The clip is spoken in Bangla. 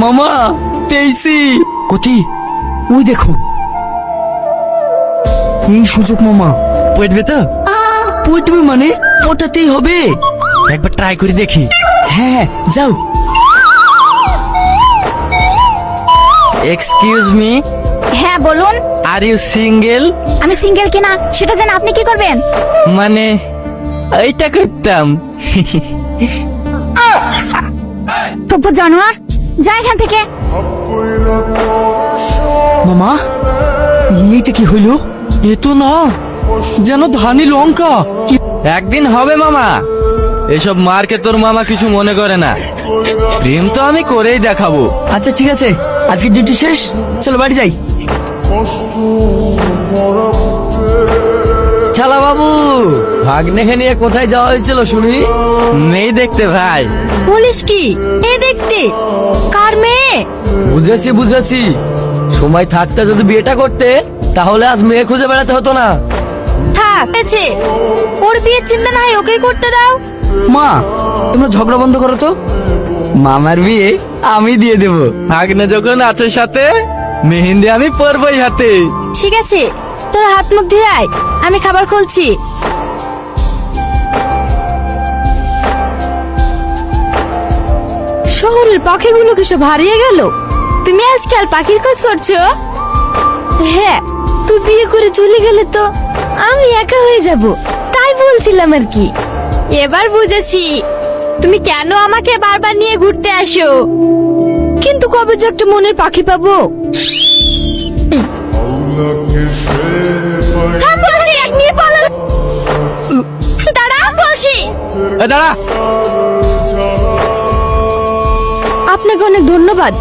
মামা পেয়েছি। কতি ওই দেখো, এই সুযোগ মামা। পড়বে তো? পড়বে মানে পটাতেই হবে। একবার ট্রাই করে দেখি। হ্যাঁ যাও। এক্সকিউজ মি, হ্যাঁ বলুন। Are you single? আমি সিঙ্গেল কিনা সেটা জানেন আপনি কি করবেন? মানে এইটা করতাম। তবু জানোয়ার, যা এখান থেকে। মামা এইটা কি হইল? এ তো না, যেন ধানি লঙ্কা। একদিন হবে মামা, এসব মার্কে তোর মামা কিছু মনে করে না। প্রেম তো আমি করেই দেখাবো। আচ্ছা ঠিক আছে, আজকে ডিউটি শেষ, চলো বাড়ি যাই। শালা বাবু, ভাগ্নেকে নিয়ে কোথায় যাওয়া হয়েছিল শুনি? মেয়ে দেখতে ভাই। বলিস কি? এ দেখতে কার মেয়ে? বুঝেছি বুঝেছি, সময় থাকতে যদি বিয়েটা করতে তাহলে আজ মেয়ে খুঁজে বেড়াতে হতো না। থাক আছে, ওর বিয়ের চিন্তা না হয় ওকেই করতে দাও। মা তোমরা ঝগড়া বন্ধ করো তো। মামার বিয়ে আমি দিয়ে দেবো। ভাগ্নে যখন আছে সাথে, মেহেন্দি আমি পরবই হাতে। ঠিক আছে, তোর হাত মুখ ধুয়ে আয়, আমি খাবার খুলছি। শহরের পাখিগুলো কি সব হারিয়ে গেল? তুমি আজকাল পাখির খোঁজ করছো? হ্যাঁ, তুই বিয়ে করে চলে গেলে তো আমি একা হয়ে যাব, তাই বলছিলাম আর কি। এবার বুঝেছি তুমি কেন আমাকে বারবার নিয়ে ঘুরতে আসো। কিন্তু কবে যে একটা মনের পাখি পাবো। হ্যাঁ বলছি, নিয়ে পালালো। দাঁড়া বলছি। দাঁড়া। আপনাকে অনেক ধন্যবাদ।